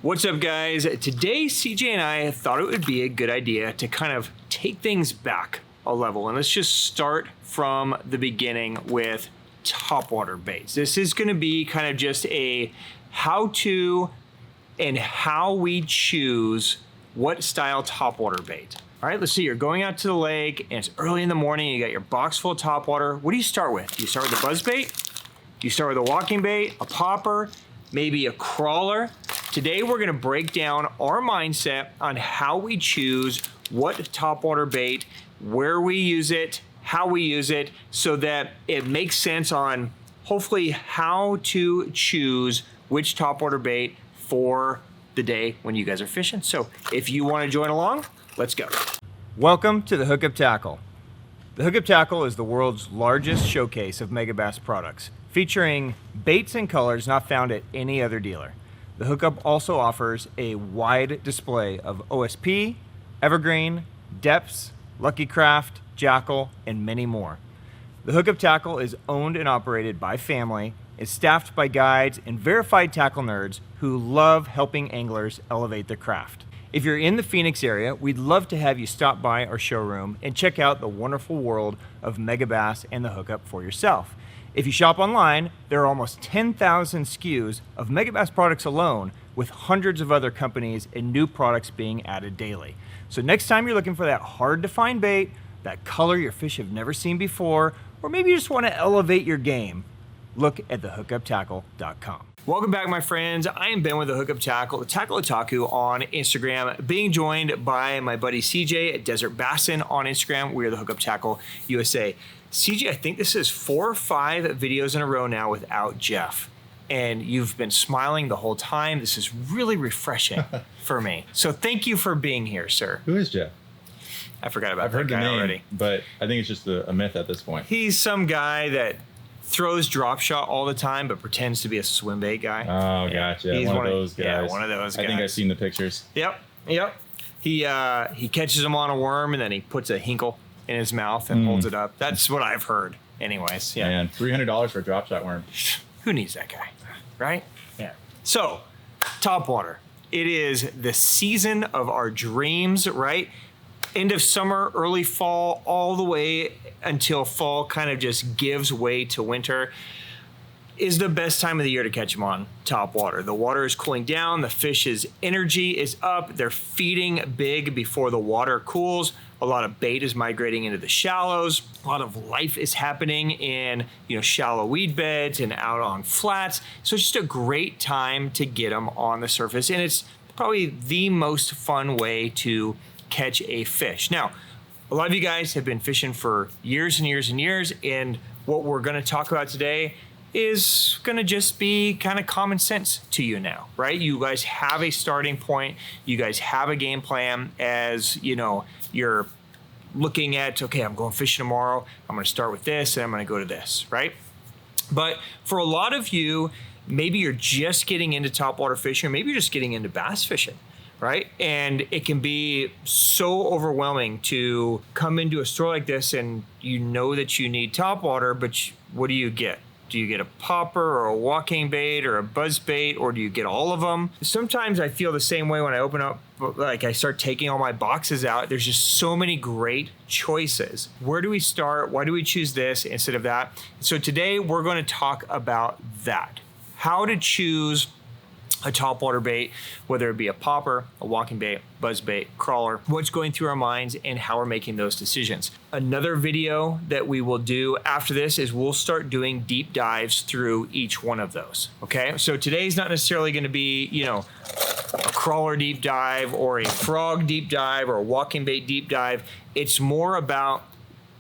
What's up, guys? Today, CJ and I thought it would be a good idea to kind of take things back a level, and let's just start from the beginning with topwater baits. This is going to be kind of just a how-to and how we choose what style topwater bait. All right, let's see, you're going out to the lake and it's early in the morning, you got your box full of topwater. What do you start with? Do you start with a buzzbait? Do you start with a walking bait, a popper, maybe a crawler? Today we're gonna break down our mindset on how we choose what topwater bait, where we use it, how we use it, so that it makes sense on hopefully how to choose which topwater bait for the day when you guys are fishing. So if you wanna join along, let's go. Welcome to the Hookup Tackle. The Hookup Tackle is the world's largest showcase of Megabass products, featuring baits and colors not found at any other dealer. The Hookup also offers a wide display of O.S.P, Evergreen, Deps, Lucky Craft, Jackal, and many more. The Hookup Tackle is owned and operated by family, is staffed by guides and verified tackle nerds who love helping anglers elevate their craft. If you're in the Phoenix area, we'd love to have you stop by our showroom and check out the wonderful world of Megabass and the Hookup for yourself. If you shop online, there are almost 10,000 SKUs of Megabass products alone, with hundreds of other companies and new products being added daily. So next time you're looking for that hard to find bait, that color your fish have never seen before, or maybe you just want to elevate your game, look at thehookuptackle.com. Welcome back, my friends. I am Ben with the Hookup Tackle, the Tackle Otaku on Instagram, being joined by my buddy CJ at Desert Bassin on Instagram. We are the Hookup Tackle USA. CJ, I think this is 4 or 5 videos in a row now without Jeff, and you've been smiling the whole time. This is really refreshing for me. So thank you for being here, sir. Who is Jeff? I forgot about I've heard that the guy name already. But I think it's just a myth at this point. He's some guy that throws drop shot all the time, but pretends to be a swim bait guy. Oh, gotcha. He's one of those guys. Yeah, one of those guys. I think I've seen the pictures. Yep. He catches him on a worm, and then he puts a hinkle in his mouth and holds it up. That's what I've heard. Anyways, yeah. Man, $300 for a drop shot worm. Who needs that guy, right? Yeah. So, topwater. It is the season of our dreams, right? End of summer, early fall, all the way until fall kind of just gives way to winter, is the best time of the year to catch them on topwater. The water is cooling down, the fish's energy is up, they're feeding big before the water cools. A lot of bait is migrating into the shallows. A lot of life is happening in, shallow weed beds and out on flats. So it's just a great time to get them on the surface, and it's probably the most fun way to catch a fish. Now, a lot of you guys have been fishing for years and years and years, and what we're gonna talk about today is gonna just be kind of common sense to you now, right? You guys have a starting point, you guys have a game plan as, you're looking at, okay, I'm going fishing tomorrow, I'm gonna start with this, and I'm gonna go to this, right? But for a lot of you, maybe you're just getting into topwater fishing, or maybe you're just getting into bass fishing, right? And it can be so overwhelming to come into a store like this and you know that you need topwater, but what do you get? Do you get a popper or a walking bait or a buzz bait, or do you get all of them? Sometimes I feel the same way when I open up, like I start taking all my boxes out. There's just so many great choices. Where do we start? Why do we choose this instead of that? So today we're going to talk about that. How to choose a topwater bait, whether it be a popper, a walking bait, buzz bait, crawler, what's going through our minds and how we're making those decisions. Another video that we will do after this is we'll start doing deep dives through each one of those, okay? So today's not necessarily gonna be, a crawler deep dive or a frog deep dive or a walking bait deep dive. It's more about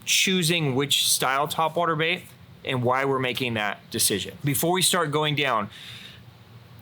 choosing which style topwater bait and why we're making that decision. Before we start going down,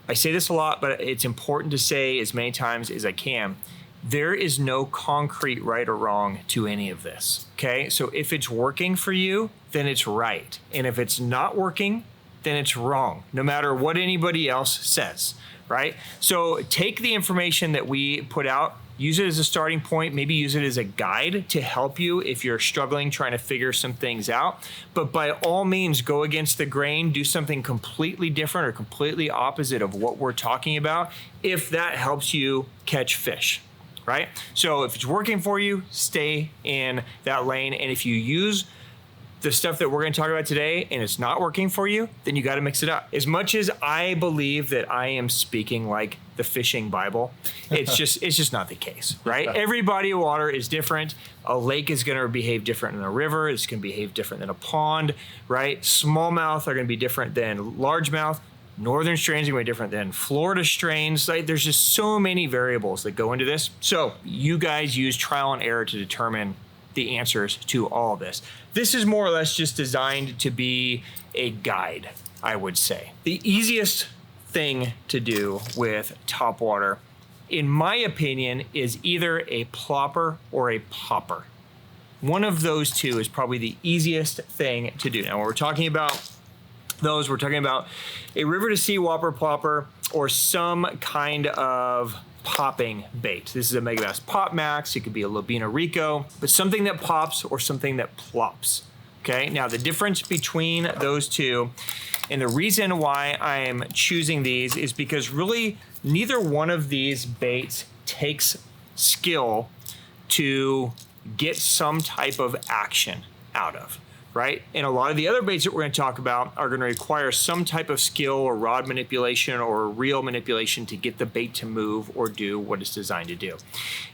I say this a lot, but it's important to say as many times as I can, there is no concrete right or wrong to any of this, okay? So if it's working for you, then it's right. And if it's not working, then it's wrong, no matter what anybody else says, right? So take the information that we put out, use it as a starting point, maybe use it as a guide to help you if you're struggling trying to figure some things out. But by all means, go against the grain, do something completely different or completely opposite of what we're talking about if that helps you catch fish, right? So if it's working for you, stay in that lane. And if you use the stuff that we're going to talk about today and it's not working for you, then you got to mix it up. As much as I believe that I am speaking like the fishing Bible, it's just not the case, right? Every body of water is different. A lake is going to behave different than a river. It's going to behave different than a pond, right? Smallmouth are going to be different than largemouth. Northern strains are going to be different than Florida strains. Like, there's just so many variables that go into this. So you guys use trial and error to determine the answers to all of this. This is more or less just designed to be a guide, I would say. The easiest thing to do with topwater, in my opinion, is either a plopper or a popper. One of those two is probably the easiest thing to do. Now, when we're talking about those, we're talking about a river to sea whopper plopper or some kind of popping bait. This is a Megabass Pop Max. It could be a Lobina Rico, but something that pops or something that plops. Okay, now the difference between those two, and the reason why I'm choosing these is because really neither one of these baits takes skill to get some type of action out of, right? And a lot of the other baits that we're going to talk about are going to require some type of skill or rod manipulation or reel manipulation to get the bait to move or do what it's designed to do.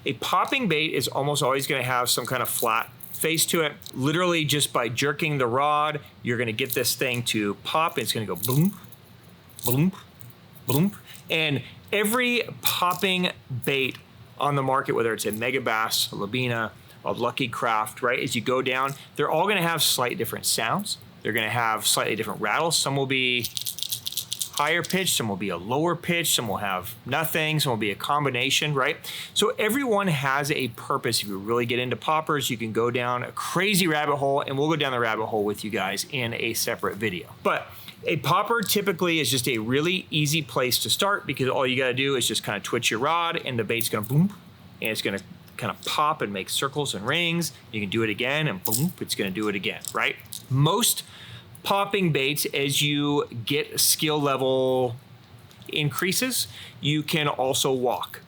A popping bait is almost always going to have some kind of flat face to it. Literally just by jerking the rod, you're going to get this thing to pop. It's going to go boom, boom, boom. And every popping bait on the market, whether it's a Megabass, a Lobina, a Lucky Craft, right? As you go down, they're all going to have slightly different sounds. They're going to have slightly different rattles. Some will be higher pitch, some will be a lower pitch, some will have nothing, some will be a combination, right? So everyone has a purpose. If you really get into poppers, you can go down a crazy rabbit hole, and we'll go down the rabbit hole with you guys in a separate video. But a popper typically is just a really easy place to start because all you got to do is just kind of twitch your rod and the bait's going to boom, and it's going to kind of pop and make circles and rings. You can do it again and boom, it's going to do it again, right? Most popping baits, as you get skill level increases, you can also walk,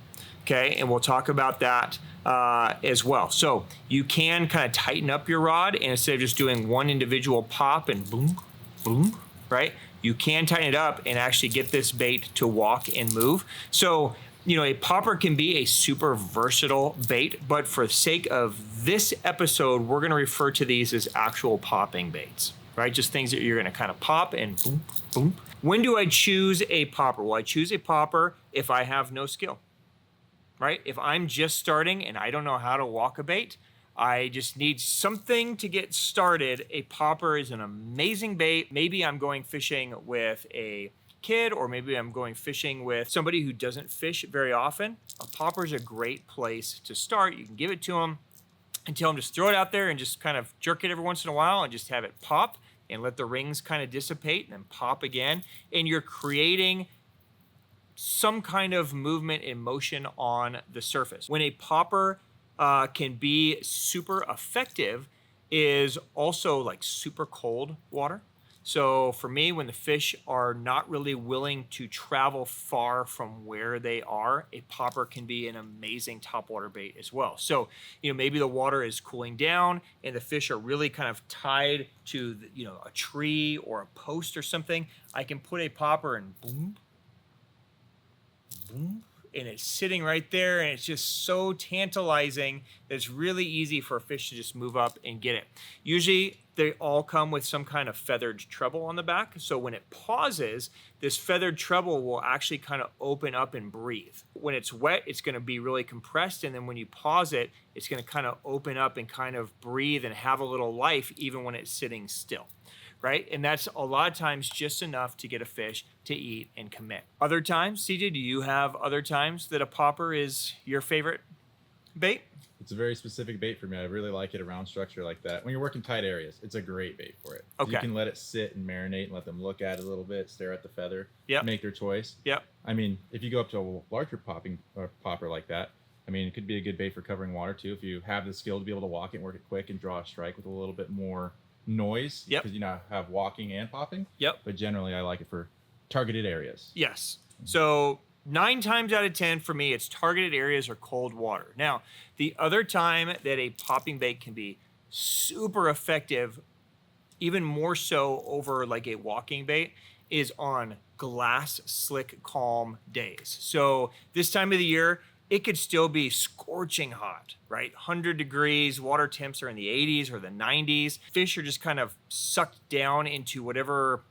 okay? And we'll talk about that as well. So you can kind of tighten up your rod, and instead of just doing one individual pop and boom, boom, right? You can tighten it up and actually get this bait to walk and move. So, you know, a popper can be a super versatile bait, but for the sake of this episode, we're going to refer to these as actual popping baits, right? Just things that you're going to kind of pop and boom, boom. When do I choose a popper? Well, I choose a popper if I have no skill, right? If I'm just starting and I don't know how to walk a bait, I just need something to get started. A popper is an amazing bait. Maybe I'm going fishing with a kid, or maybe I'm going fishing with somebody who doesn't fish very often. A popper is a great place to start. You can give it to them and tell them just throw it out there and just kind of jerk it every once in a while and just have it pop and let the rings kind of dissipate and then pop again. And you're creating some kind of movement and motion on the surface. When a popper can be super effective is also like super cold water. So for me, when the fish are not really willing to travel far from where they are, a popper can be an amazing topwater bait as well. So, you know, maybe the water is cooling down and the fish are really kind of tied to, you know, a tree or a post or something. I can put a popper and boom, boom, and it's sitting right there, and it's just so tantalizing that it's really easy for a fish to just move up and get it. Usually they all come with some kind of feathered treble on the back, so when it pauses, this feathered treble will actually kind of open up and breathe. When it's wet, it's going to be really compressed, and then when you pause it, it's going to kind of open up and kind of breathe and have a little life even when it's sitting still. Right? And that's a lot of times just enough to get a fish to eat and commit. Other times, CJ, do you have other times that a popper is your favorite bait? It's a very specific bait for me. I really like it around structure like that. When you're working tight areas, it's a great bait for it. Okay. You can let it sit and marinate and let them look at it a little bit, stare at the feather, make their choice. Yep. I mean, if you go up to a larger popper like that, I mean, it could be a good bait for covering water too. If you have the skill to be able to walk it, work it quick, and draw a strike with a little bit more noise. Yep. Because you now have walking and popping. Yep. But generally, I like it for targeted areas. Yes. So 9 times out of 10 for me, it's targeted areas or cold water. Now, the other time that a popping bait can be super effective, even more so over like a walking bait, is on glass, slick, calm days. So this time of the year, it could still be scorching hot, right? 100 degrees, water temps are in the 80s or the 90s. Fish are just kind of sucked down into whatever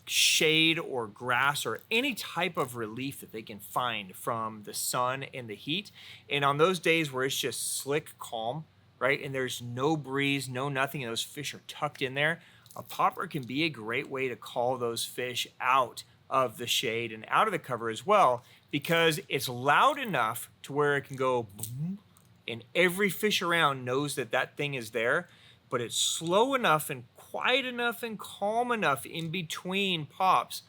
shade or grass or any type of relief that they can find from the sun and the heat. And on those days where it's just slick, calm, right, and there's no breeze, no nothing, and those fish are tucked in there, a popper can be a great way to call those fish out of the shade and out of the cover as well, because it's loud enough to where it can go boom, and every fish around knows that that thing is there, but it's slow enough and quiet enough and calm enough in between pops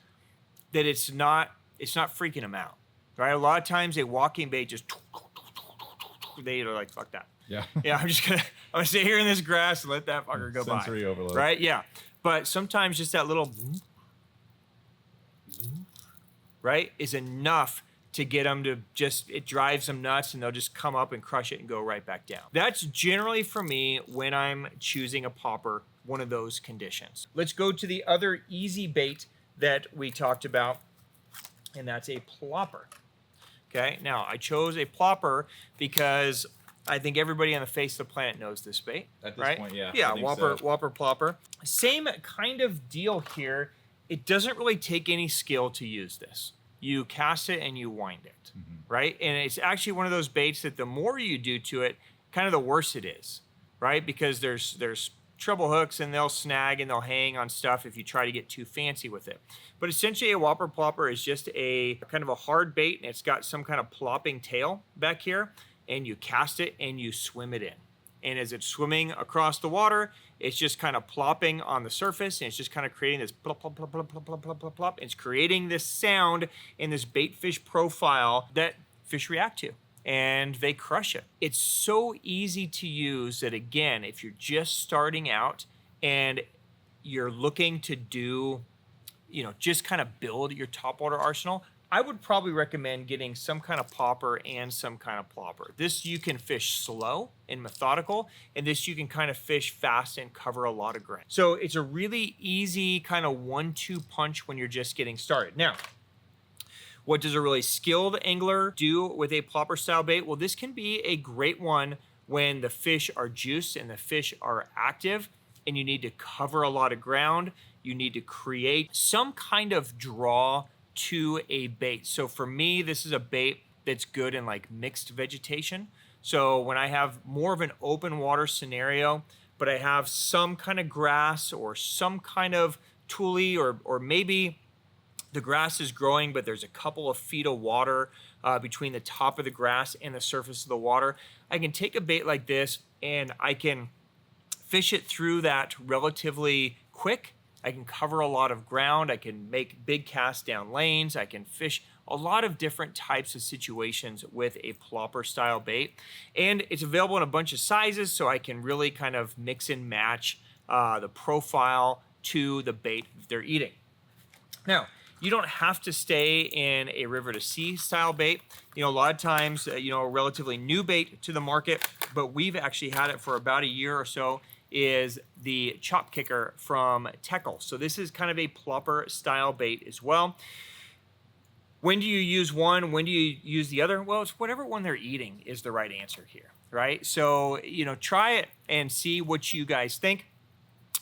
that it's not freaking them out, right? A lot of times a walking bait just, they are like, fuck that. Yeah. Yeah, I'm gonna stay here in this grass and let that fucker go by. Sensory overload. Right? Yeah. But sometimes just that little, right, is enough to get them to just, it drives them nuts and they'll just come up and crush it and go right back down. That's generally for me when I'm choosing a popper, one of those conditions. Let's go to the other easy bait that we talked about, and that's a plopper. Okay, now I chose a plopper because I think everybody on the face of the planet knows this bait. At this right? point, yeah. Yeah, I think Whopper, so. Whopper plopper. Same kind of deal here. It doesn't really take any skill to use this. You cast it and you wind it, right? And it's actually one of those baits that the more you do to it, kind of the worse it is, right? Because there's treble hooks and they'll snag and they'll hang on stuff if you try to get too fancy with it. But essentially a Whopper plopper is just a kind of a hard bait, and it's got some kind of plopping tail back here, and you cast it and you swim it in. And as it's swimming across the water, it's just kind of plopping on the surface, and it's just kind of creating this plop, plop, plop, plop, plop, plop, plop, plop, plop. It's creating this sound in this bait fish profile that fish react to, and they crush it. It's so easy to use that, again, if you're just starting out and you're looking to do, just kind of build your topwater arsenal, I would probably recommend getting some kind of popper and some kind of plopper. This you can fish slow and methodical, and this you can kind of fish fast and cover a lot of ground. So it's a really easy kind of 1-2 punch when you're just getting started. Now, what does a really skilled angler do with a plopper style bait? Well, this can be a great one when the fish are juiced and the fish are active, and you need to cover a lot of ground. You need to create some kind of draw to a bait. So for me, this is a bait that's good in like mixed vegetation. So when I have more of an open water scenario, but I have some kind of grass or some kind of tule, or maybe the grass is growing, but there's a couple of feet of water between the top of the grass and the surface of the water, I can take a bait like this and I can fish it through that relatively quick. I can cover a lot of ground. I can make big cast down lanes. I can fish a lot of different types of situations with a plopper style bait. And it's available in a bunch of sizes, so I can really kind of mix and match the profile to the bait they're eating. Now, you don't have to stay in a river to sea style bait. A lot of times, a relatively new bait to the market, but we've actually had it for about a year or so, is the Chopkicker from Teckel. So this is kind of a plopper style bait as well. When do you use one? When do you use the other? Well, it's whatever one they're eating is the right answer here, right? So, try it and see what you guys think.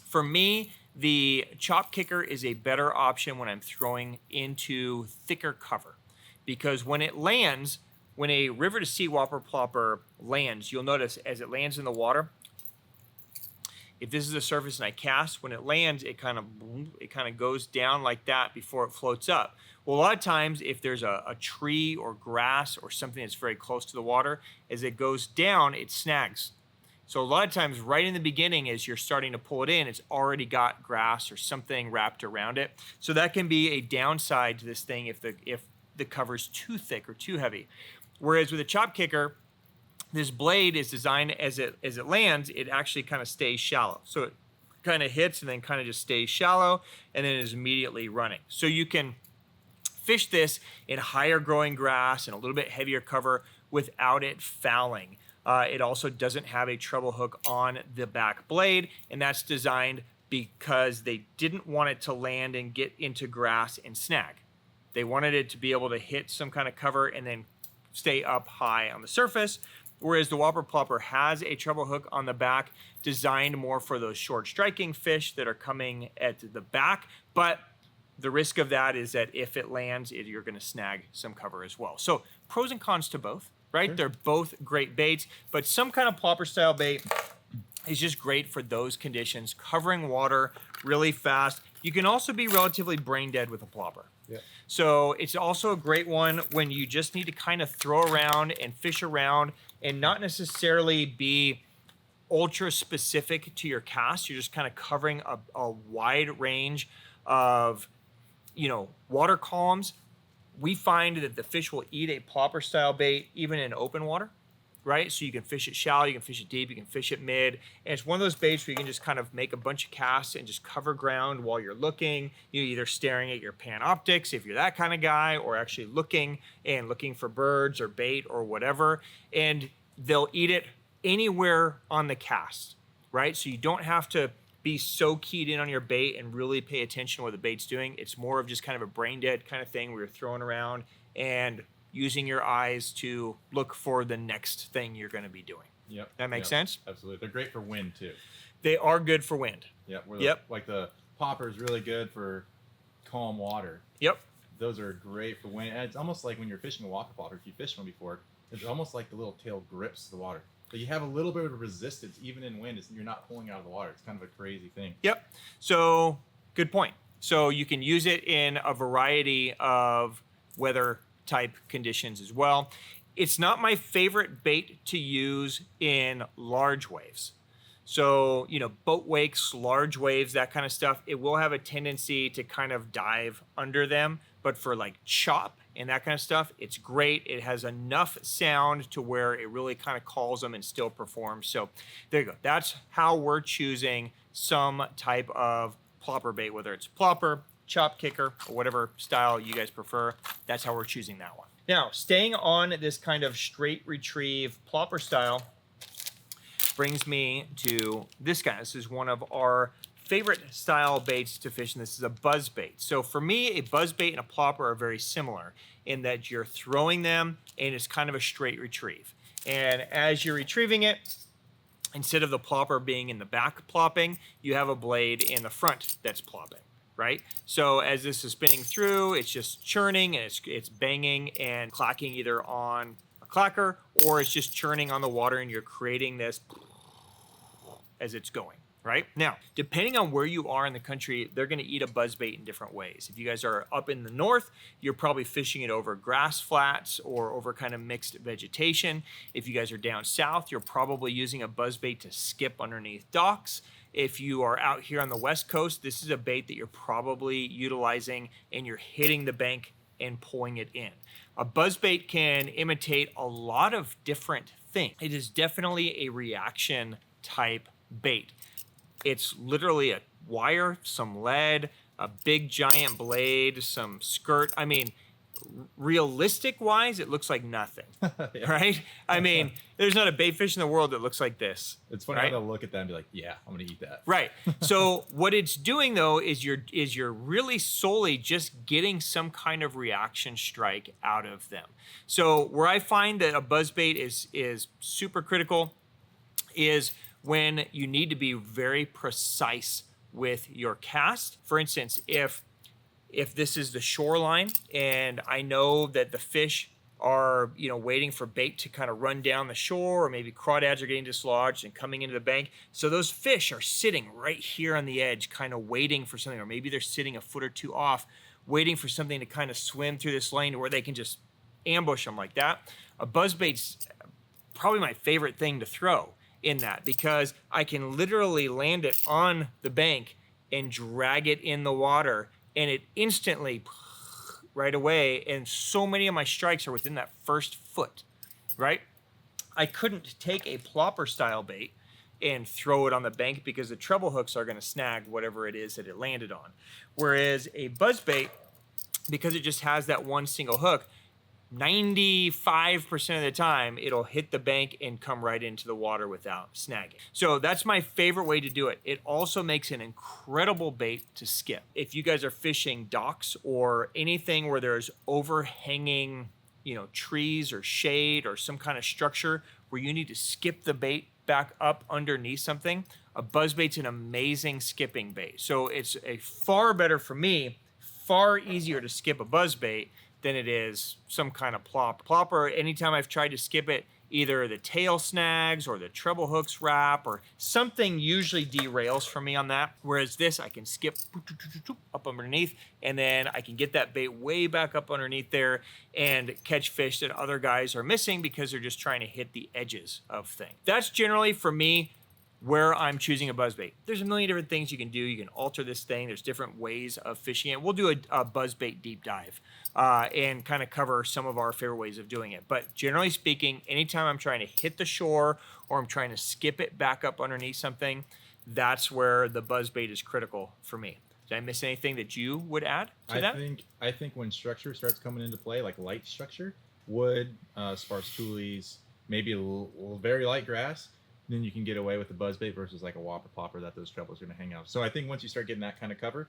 For me, the Chopkicker is a better option when I'm throwing into thicker cover, because when it lands, when a river to sea Whopper plopper lands, you'll notice as it lands in the water, if this is a surface and I cast, when it lands, it kind of goes down like that before it floats up. Well, a lot of times if there's a tree or grass or something that's very close to the water, as it goes down, it snags. So a lot of times right in the beginning, as you're starting to pull it in, it's already got grass or something wrapped around it. So that can be a downside to this thing if the cover's too thick or too heavy. Whereas with a chop kicker, this blade is designed as it lands, it actually kind of stays shallow. So it kind of hits and then kind of just stays shallow and then is immediately running. So you can fish this in higher growing grass and a little bit heavier cover without it fouling. It also doesn't have a treble hook on the back blade, and that's designed because they didn't want it to land and get into grass and snag. They wanted it to be able to hit some kind of cover and then stay up high on the surface, whereas the Whopper Plopper has a treble hook on the back designed more for those short striking fish that are coming at the back, but the risk of that is that if it lands, you're going to snag some cover as well. So pros and cons to both. Right? Sure. They're both great baits, but some kind of plopper style bait is just great for those conditions, covering water really fast. You can also be relatively brain dead with a plopper. Yeah. So it's also a great one when you just need to kind of throw around and fish around and not necessarily be ultra specific to your cast. You're just kind of covering a wide range of, water columns. We find that the fish will eat a plopper style bait even in open water, right? So you can fish it shallow, you can fish it deep, you can fish it mid. And it's one of those baits where you can just kind of make a bunch of casts and just cover ground while you're looking. You're either staring at your pan optics if you're that kind of guy, or actually looking for birds or bait or whatever. And they'll eat it anywhere on the cast, right? So you don't have to be so keyed in on your bait and really pay attention to what the bait's doing. It's more of just kind of a brain dead kind of thing where you're throwing around and using your eyes to look for the next thing you're going to be doing. Yep. That makes sense? Absolutely. They're great for wind too. They are good for wind. Yep. Yep. Like the popper is really good for calm water. Yep. Those are great for wind. And it's almost like when you're fishing a Whopper popper, if you fished one before, it's almost like the little tail grips the water. So you have a little bit of resistance, even in wind. You're not pulling out of the water. It's kind of a crazy thing. Yep. So good point. So you can use it in a variety of weather type conditions as well. It's not my favorite bait to use in large waves. So, boat wakes, large waves, that kind of stuff, it will have a tendency to kind of dive under them. But for like chop and that kind of stuff, it's great. It has enough sound to where it really kind of calls them and still performs. So there you go. That's how we're choosing some type of plopper bait, whether it's plopper, chop kicker, or whatever style you guys prefer. That's how we're choosing that one. Now, staying on this kind of straight retrieve plopper style brings me to this guy. This is one of our favorite style baits to fish, and this is a buzzbait. So for me, a buzzbait and a plopper are very similar in that you're throwing them and it's kind of a straight retrieve. And as you're retrieving it, instead of the plopper being in the back plopping, you have a blade in the front that's plopping, right? So as this is spinning through, it's just churning and it's banging and clacking either on a clacker or it's just churning on the water and you're creating this as it's going. Right? Now, depending on where you are in the country, they're going to eat a buzzbait in different ways. If you guys are up in the north, you're probably fishing it over grass flats or over kind of mixed vegetation. If you guys are down south, you're probably using a buzzbait to skip underneath docks. If you are out here on the west coast, this is a bait that you're probably utilizing and you're hitting the bank and pulling it in. A buzzbait can imitate a lot of different things. It is definitely a reaction type bait. It's literally a wire, some lead, a big giant blade, some skirt. I mean, realistic wise, it looks like nothing, yeah. Right? I mean, there's not a bait fish in the world that looks like this. It's funny how they'll look at that and be like, yeah, I'm going to eat that. Right. So what it's doing though is you're really solely just getting some kind of reaction strike out of them. So where I find that a buzzbait is super critical is when you need to be very precise with your cast. For instance, if this is the shoreline and I know that the fish are, you know, waiting for bait to kind of run down the shore, or maybe crawdads are getting dislodged and coming into the bank. So those fish are sitting right here on the edge, kind of waiting for something, or maybe they're sitting a foot or two off, waiting for something to kind of swim through this lane to where they can just ambush them like that. A buzzbait's probably my favorite thing to throw in that, because I can literally land it on the bank and drag it in the water, and it instantly right away, and so many of my strikes are within that first foot, right? I couldn't take a plopper style bait and throw it on the bank because the treble hooks are going to snag whatever it is that it landed on. Whereas a buzzbait, because it just has that one single hook, 95% of the time, it'll hit the bank and come right into the water without snagging. So that's my favorite way to do it. It also makes an incredible bait to skip. If you guys are fishing docks or anything where there's overhanging, you know, trees or shade or some kind of structure where you need to skip the bait back up underneath something, a buzzbait's an amazing skipping bait. So it's a far better, for me, far easier to skip a buzzbait than it is some kind of plop. Plopper, anytime I've tried to skip it, either the tail snags or the treble hooks wrap or something usually derails for me on that. Whereas this, I can skip up underneath, and then I can get that bait way back up underneath there and catch fish that other guys are missing because they're just trying to hit the edges of things. That's generally, for me, where I'm choosing a buzzbait. There's a million different things you can do. You can alter this thing. There's different ways of fishing it. We'll do a buzzbait deep dive and kind of cover some of our favorite ways of doing it. But generally speaking, anytime I'm trying to hit the shore or I'm trying to skip it back up underneath something, that's where the buzzbait is critical for me. Did I miss anything that you would add to that? I think when structure starts coming into play, like light structure, wood, sparse tules, maybe a little very light grass, then you can get away with the buzzbait versus like a Whopper plopper that those trebles are going to hang out. So I think once you start getting that kind of cover,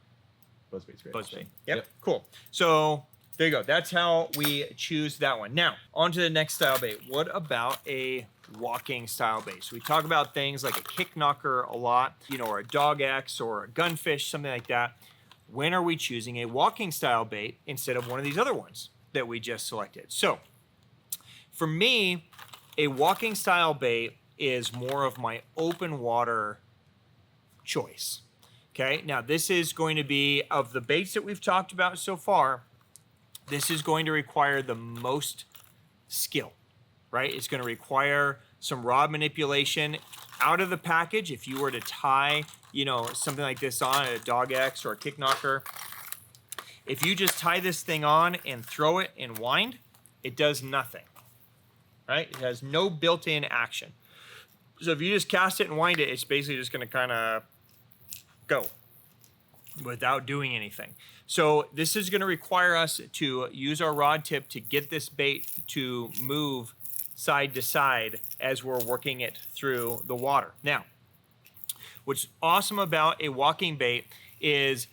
buzzbait's great. Buzzbait. Yep. Cool. So there you go. That's how we choose that one. Now, on to the next style bait. What about a walking style bait? So we talk about things like a Kicknocker a lot, you know, or a dog X or a gunfish, something like that. When are we choosing a walking style bait instead of one of these other ones that we just selected? So for me, a walking style bait is more of my open water choice. Okay, now this is going to be, of the baits that we've talked about so far, this is going to require the most skill, right? It's going to require some rod manipulation out of the package. If you were to tie, you know, something like this on, a dog X or a Kicknocker, if you just tie this thing on and throw it and wind, it does nothing, right? It has no built-in action. So if you just cast it and wind it, it's basically just going to kind of go without doing anything. So this is going to require us to use our rod tip to get this bait to move side to side as we're working it through the water. Now, what's awesome about a walking bait is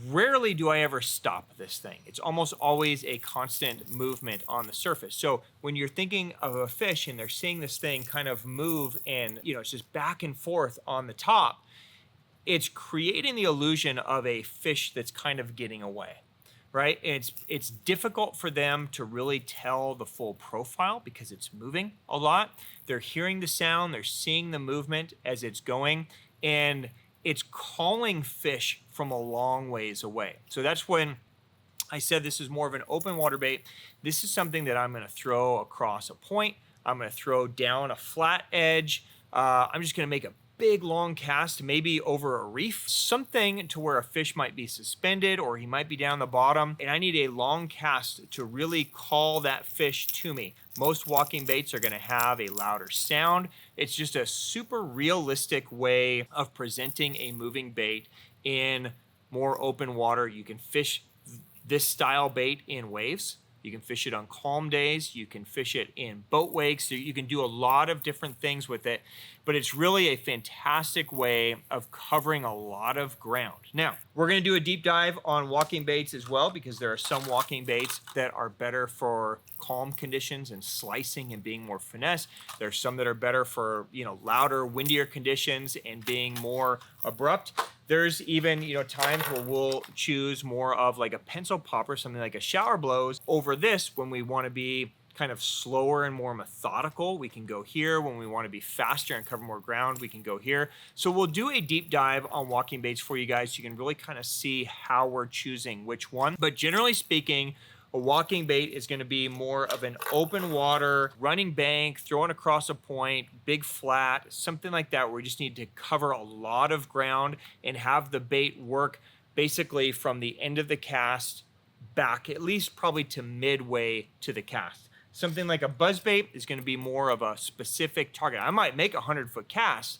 rarely do I ever stop this thing. It's almost always a constant movement on the surface. So when you're thinking of a fish and they're seeing this thing kind of move and, you know, it's just back and forth on the top, it's creating the illusion of a fish that's kind of getting away, right? And it's difficult for them to really tell the full profile because it's moving a lot. They're hearing the sound, they're seeing the movement as it's going, and it's calling fish from a long ways away. So that's when I said this is more of an open water bait. This is something that I'm going to throw across a point. I'm going to throw down a flat edge. I'm just going to make a big long cast, maybe over a reef, something to where a fish might be suspended or he might be down the bottom, and I need a long cast to really call that fish to me. Most walking baits are going to have a louder sound. It's just a super realistic way of presenting a moving bait in more open water. You can fish this style bait in waves. You can fish it on calm days. You can fish it in boat wakes. You can do a lot of different things with it, but it's really a fantastic way of covering a lot of ground. Now, we're going to do a deep dive on walking baits as well, because there are some walking baits that are better for calm conditions and slicing and being more finesse. There's some that are better for, you know, louder, windier conditions and being more abrupt. There's even, you know, times where we'll choose more of like a pencil popper, something like a shower blows over this when we want to be kind of slower and more methodical. We can go here. When we want to be faster and cover more ground, we can go here. So we'll do a deep dive on walking baits for you guys so you can really kind of see how we're choosing which one. But generally speaking, a walking bait is going to be more of an open water, running bank, throwing across a point, big flat, something like that, where we just need to cover a lot of ground and have the bait work basically from the end of the cast back, at least probably to midway to the cast. Something like a buzzbait is going to be more of a specific target. I might make a 100-foot cast,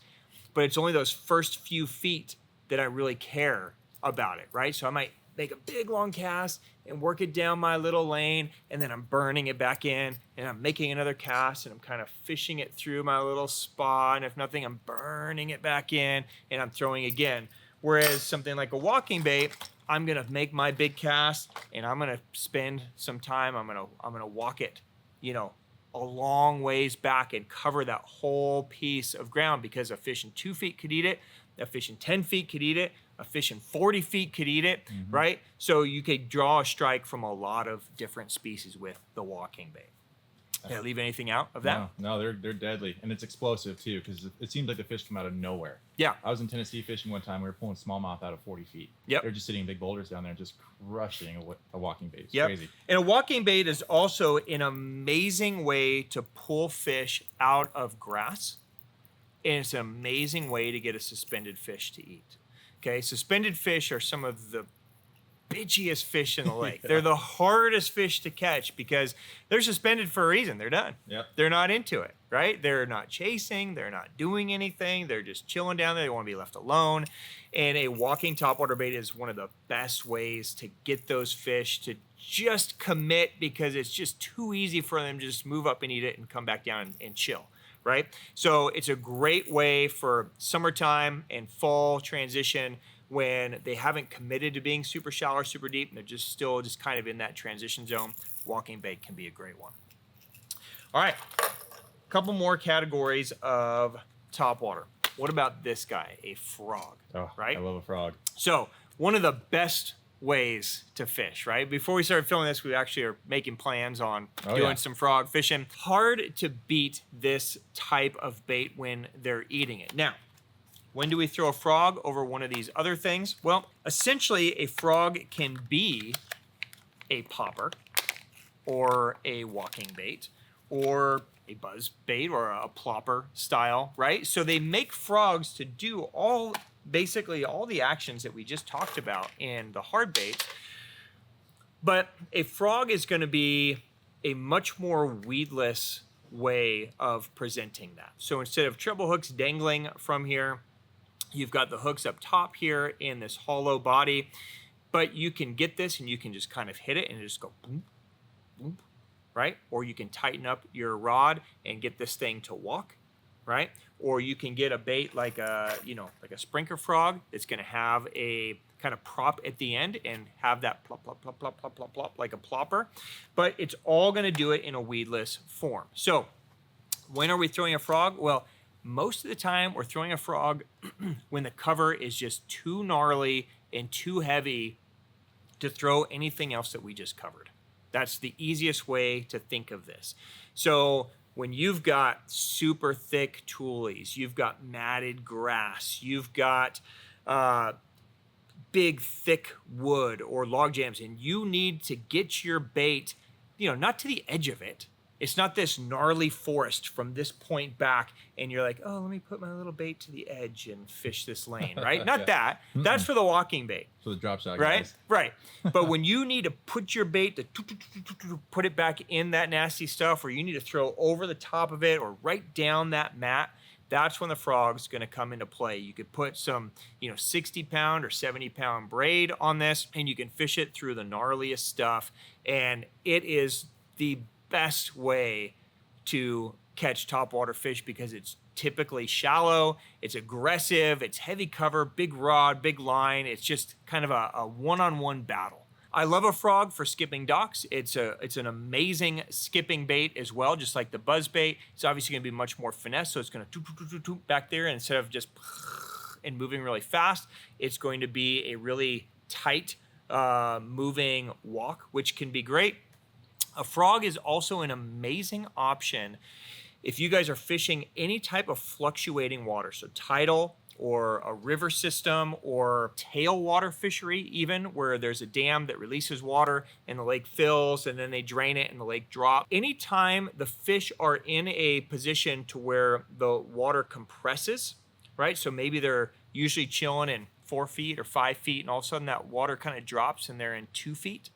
but it's only those first few feet that I really care about it, right? So I might make a big long cast and work it down my little lane, and then I'm burning it back in, and I'm making another cast, and I'm kind of fishing it through my little spot, and if nothing, I'm burning it back in, and I'm throwing again. Whereas something like a walking bait, I'm gonna make my big cast, and I'm gonna spend some time, I'm gonna walk it, you know, a long ways back and cover that whole piece of ground, because a fish in 2 feet could eat it, a fish in 10 feet could eat it, a fish in 40 feet could eat it, right? So you could draw a strike from a lot of different species with the walking bait. Did I leave anything out of that? No, they're deadly, and it's explosive too, because it seems like the fish come out of nowhere. Yeah. I was in Tennessee fishing one time. We were pulling smallmouth out of 40 feet. Yep. They're just sitting big boulders down there, just crushing a walking bait. It's Yep. crazy. And a walking bait is also an amazing way to pull fish out of grass, and it's an amazing way to get a suspended fish to eat. Okay, suspended fish are some of the bitchiest fish in the lake. They're the hardest fish to catch because they're suspended for a reason. They're done. Yep. They're not into it, right? They're not chasing. They're not doing anything. They're just chilling down there. They want to be left alone. And a walking topwater bait is one of the best ways to get those fish to just commit, because it's just too easy for them to just move up and eat it and come back down and chill, right? So it's a great way for summertime and fall transition when they haven't committed to being super shallow or super deep, and they're just still just kind of in that transition zone. Walking bait can be a great one. All right, a couple more categories of topwater. What about this guy, a frog, right? I love a frog. So one of the best ways to fish, right? Before we started filming this, we actually are making plans on doing some frog fishing. Hard to beat this type of bait when they're eating it. Now, when do we throw a frog over one of these other things? Well, essentially a frog can be a popper or a walking bait or a buzz bait or a plopper style, right? So they make frogs to do basically all the actions that we just talked about in the hard baits. But a frog is going to be a much more weedless way of presenting that. So instead of treble hooks dangling from here, you've got the hooks up top here in this hollow body, but you can get this and you can just kind of hit it and just go boom, boom, right? Or you can tighten up your rod and get this thing to walk, right? Or you can get a bait like a sprinkler frog that's going to have a kind of prop at the end and have that plop, plop, plop, plop, plop, plop, plop, like a plopper. But it's all going to do it in a weedless form. So when are we throwing a frog? Well, most of the time we're throwing a frog when the cover is just too gnarly and too heavy to throw anything else that we just covered. That's the easiest way to think of this. So when you've got super thick toolies, you've got matted grass, you've got big thick wood or log jams, and you need to get your bait, not to the edge of it. It's not this gnarly forest from this point back, and you're like, oh, let me put my little bait to the edge and fish this lane, right? Not that. That's for the walking bait. So the drop shot, right? Guys. Right. But when you need to put your bait to put it back in that nasty stuff, or you need to throw over the top of it or right down that mat, that's when the frog's going to come into play. You could put some, 60-pound or 70-pound braid on this, and you can fish it through the gnarliest stuff. And it is the best way to catch topwater fish because it's typically shallow, it's aggressive, it's heavy cover, big rod, big line. It's just kind of a one-on-one battle. I love a frog for skipping docks. It's an amazing skipping bait as well, just like the buzz bait. It's obviously going to be much more finesse, so it's going to back there instead of just and moving really fast, it's going to be a really tight moving walk, which can be great. A frog is also an amazing option if you guys are fishing any type of fluctuating water, so tidal or a river system or tailwater fishery, even where there's a dam that releases water and the lake fills and then they drain it and the lake drops. Anytime the fish are in a position to where the water compresses, right? So maybe they're usually chilling in 4 feet or 5 feet and all of a sudden that water kind of drops and they're in 2 feet.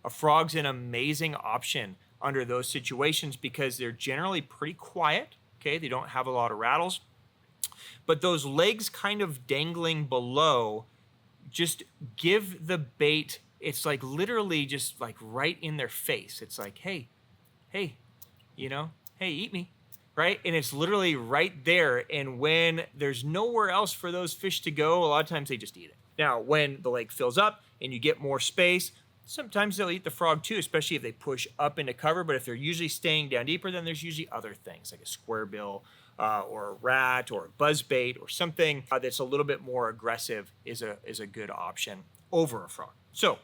A frog's an amazing option under those situations because they're generally pretty quiet, okay? They don't have a lot of rattles. But those legs kind of dangling below just give the bait, it's like literally just like right in their face. It's like, hey, you know, hey, eat me, right? And it's literally right there. And when there's nowhere else for those fish to go, a lot of times they just eat it. Now, when the lake fills up and you get more space, sometimes they'll eat the frog too, especially if they push up into cover. But if they're usually staying down deeper, then there's usually other things like a square bill or a rat or a buzzbait or something that's a little bit more aggressive is a good option over a frog. So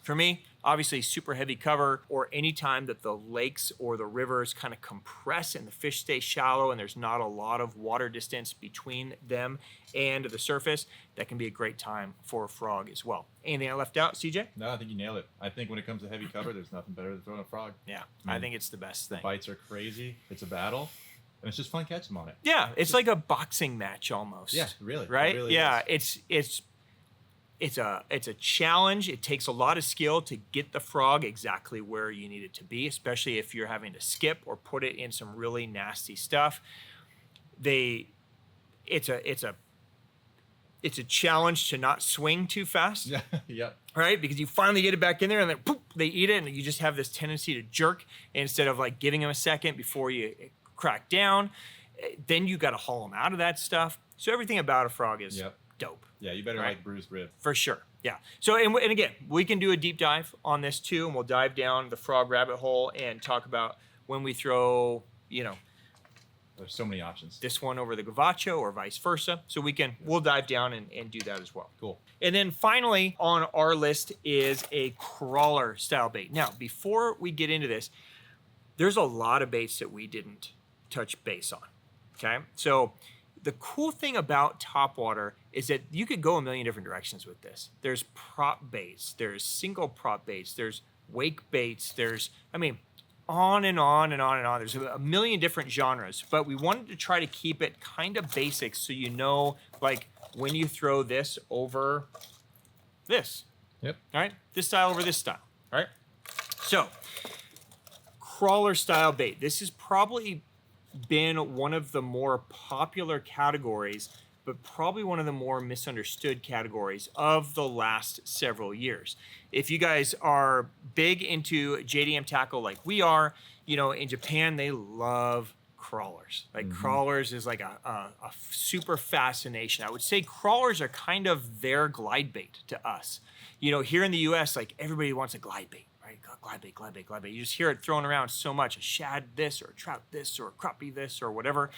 for me, obviously super heavy cover or any time that the lakes or the rivers kind of compress and the fish stay shallow and there's not a lot of water distance between them and the surface, that can be a great time for a frog as well. Anything I left out, CJ? No, I think you nailed it. I think when it comes to heavy cover, there's nothing better than throwing a frog. Yeah, I think it's the best thing. Bites are crazy. It's a battle. And it's just fun catching them on it. Yeah, it's like a boxing match almost. Yeah, really. Right? It really yeah, is. it's a challenge. It takes a lot of skill to get the frog exactly where you need it to be, especially if you're having to skip or put it in some really nasty stuff. It's a challenge to not swing too fast. Yeah, yep. Right? Because you finally get it back in there and then poof, they eat it and you just have this tendency to jerk instead of like giving them a second before you crack down. Then you got to haul them out of that stuff. So everything about a frog is dope. Yeah, you better like bruised rib. For sure. Yeah. So, and again, we can do a deep dive on this too, and we'll dive down the frog rabbit hole and talk about when we throw, you know, there's so many options. This one over the gavacho or vice versa. So we'll dive down and do that as well. Cool. And then finally on our list is a crawler style bait. Now, before we get into this, there's a lot of baits that we didn't touch base on. Okay. So the cool thing about Topwater is that you could go a million different directions with this. There's prop baits, there's single prop baits, there's wake baits, on and on and on and on. There's a million different genres, but we wanted to try to keep it kind of basic so you know, like when you throw this over this. Yep. All right. This style over this style. All right. So crawler style bait. This has probably been one of the more popular categories, but probably one of the more misunderstood categories of the last several years. If you guys are big into JDM tackle like we are, you know, in Japan, they love crawlers. Like crawlers is like a super fascination. I would say crawlers are kind of their glide bait to us. You know, here in the US, like everybody wants a glide bait. Right? Glide bait, glide bait, glide bait. You just hear it thrown around so much. A shad this, or a trout this, or a crappie this, or whatever.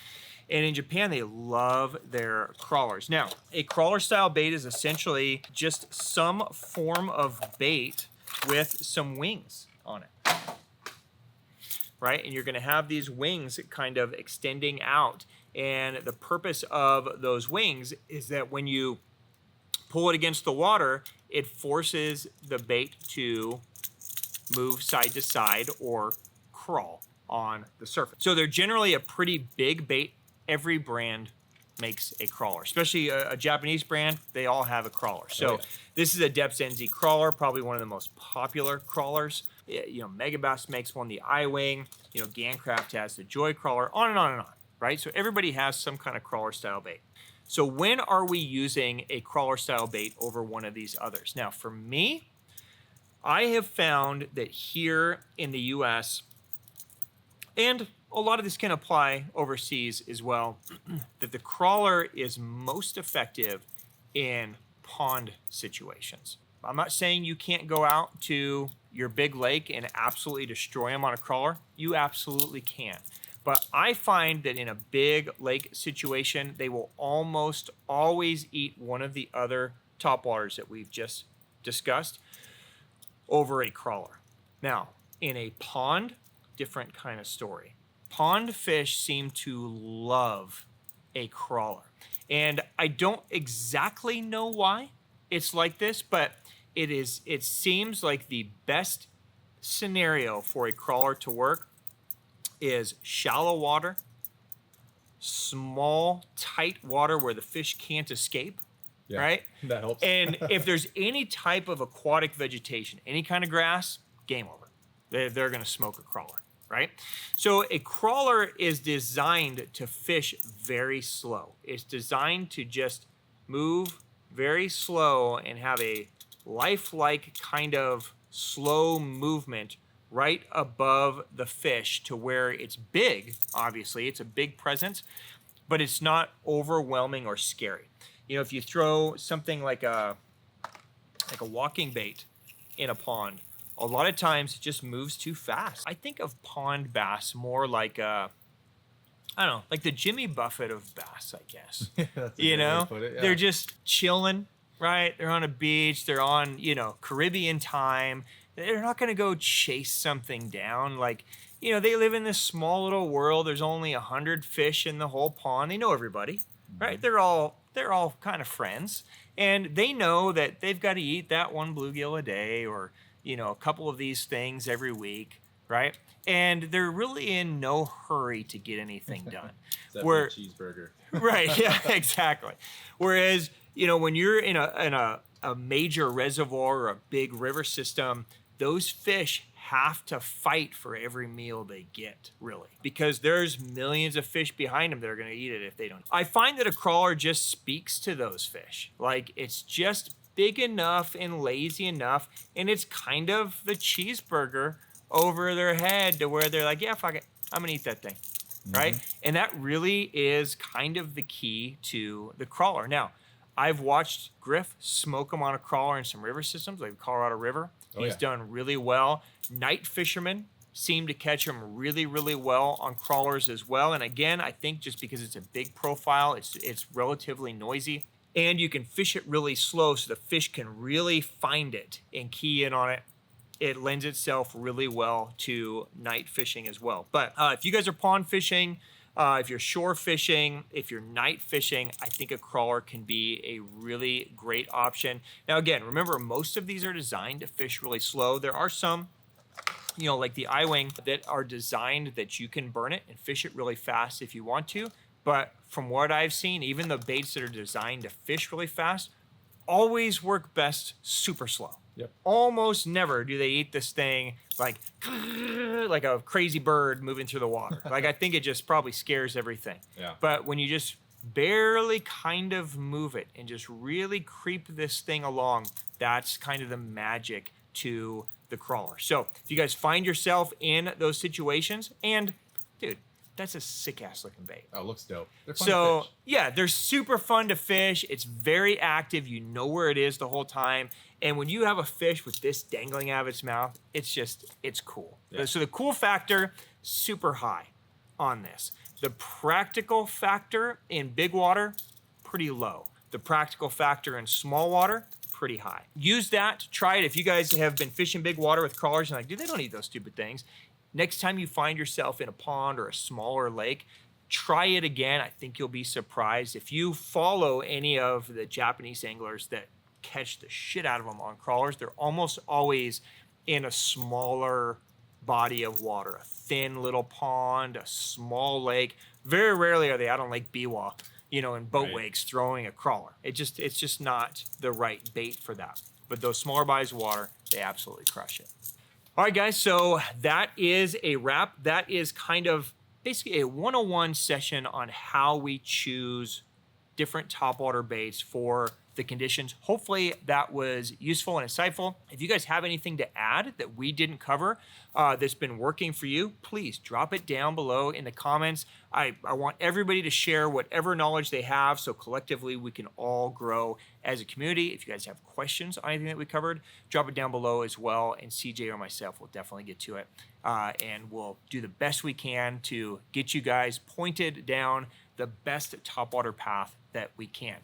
And in Japan, they love their crawlers. Now, a crawler style bait is essentially just some form of bait with some wings on it. Right? And you're going to have these wings kind of extending out. And the purpose of those wings is that when you pull it against the water, it forces the bait to move side to side or crawl on the surface. So they're generally a pretty big bait. Every brand makes a crawler, especially a Japanese brand. They all have a crawler. So this is a Deps NZ Crawler, probably one of the most popular crawlers. You know, Megabass makes one, the I-Wing. You know, Gancraft has the Joy Crawler, on and on and on, right? So everybody has some kind of crawler style bait. So when are we using a crawler style bait over one of these others? Now, for me, I have found that here in the US, and a lot of this can apply overseas as well, that the crawler is most effective in pond situations. I'm not saying you can't go out to your big lake and absolutely destroy them on a crawler. You absolutely can. But I find that in a big lake situation, they will almost always eat one of the other topwaters that we've just discussed over a crawler. Now, in a pond, different kind of story. Pond fish seem to love a crawler. And I don't exactly know why it's like this, but it seems like the best scenario for a crawler to work is shallow water, small, tight water where the fish can't escape, right? That helps. And if there's any type of aquatic vegetation, any kind of grass, game over. They're going to smoke a crawler, right? So a crawler is designed to fish very slow. It's designed to just move very slow and have a lifelike kind of slow movement right above the fish to where it's big. Obviously, it's a big presence, but it's not overwhelming or scary. You know, if you throw something like a walking bait in a pond, a lot of times it just moves too fast. I think of pond bass more like I don't know, like the Jimmy Buffett of bass, I guess. You know, they're just chilling, right? They're on a beach. They're on, you know, Caribbean time. They're not going to go chase something down. Like, you know, they live in this small little world. There's only 100 fish in the whole pond. They know everybody, right? They're all kind of friends, and they know that they've got to eat that one bluegill a day, or, you know, a couple of these things every week, right? And they're really in no hurry to get anything done. Where cheeseburger. Right, yeah, exactly. Whereas, you know, when you're in a major reservoir or a big river system, those fish have to fight for every meal they get, really, because there's millions of fish behind them that are going to eat it if they don't. I find that a crawler just speaks to those fish. Like, it's just big enough and lazy enough, and it's kind of the cheeseburger over their head to where they're like, yeah, fuck it, I'm gonna eat that thing, right? And that really is kind of the key to the crawler. Now, I've watched Griff smoke them on a crawler in some river systems, like Colorado River. He's done really well. Night fishermen seem to catch them really, really well on crawlers as well. And again, I think just because it's a big profile, it's relatively noisy, and you can fish it really slow so the fish can really find it and key in on it. It lends itself really well to night fishing as well. But if you guys are pond fishing, if you're shore fishing, if you're night fishing, I think a crawler can be a really great option. Now, again, remember, most of these are designed to fish really slow. There are some, you know, like the I-Wing, that are designed that you can burn it and fish it really fast if you want to. But from what I've seen, even the baits that are designed to fish really fast always work best super slow. Yep. Almost never do they eat this thing like a crazy bird moving through the water. Like, I think it just probably scares everything. Yeah. But when you just barely kind of move it and just really creep this thing along, that's kind of the magic to the crawler. So if you guys find yourself in those situations, and dude, that's a sick ass looking bait. Oh, looks dope. They're fun to fish. Yeah, they're super fun to fish. It's very active. You know where it is the whole time. And when you have a fish with this dangling out of its mouth, it's cool. Yeah. So the cool factor, super high on this. The practical factor in big water, pretty low. The practical factor in small water, pretty high. Use that, try it. If you guys have been fishing big water with crawlers and like, dude, they don't eat those stupid things. Next time you find yourself in a pond or a smaller lake, try it again. I think you'll be surprised. If you follow any of the Japanese anglers that catch the shit out of them on crawlers, they're almost always in a smaller body of water, a thin little pond, a small lake. Very rarely are they out on Lake Biwa, you know, in boat wakes throwing a crawler. It's just not the right bait for that. But those smaller bodies of water, they absolutely crush it. All right, guys, so that is a wrap. That is kind of basically a 101 session on how we choose different topwater baits for the the conditions. Hopefully that was useful and insightful. If you guys have anything to add that we didn't cover that's been working for you, please drop it down below in the comments. I want everybody to share whatever knowledge they have so collectively we can all grow as a community. If you guys have questions on anything that we covered, drop it down below as well, and CJ or myself will definitely get to it. And we'll do the best we can to get you guys pointed down the best topwater path that we can.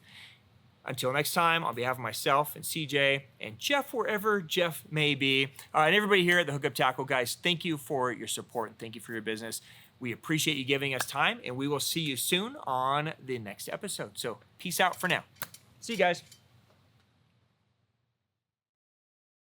Until next time, on behalf of myself and CJ and Jeff, wherever Jeff may be, and everybody here at the Hookup Tackle, guys, thank you for your support and thank you for your business. We appreciate you giving us time, and we will see you soon on the next episode. So peace out for now. See you guys.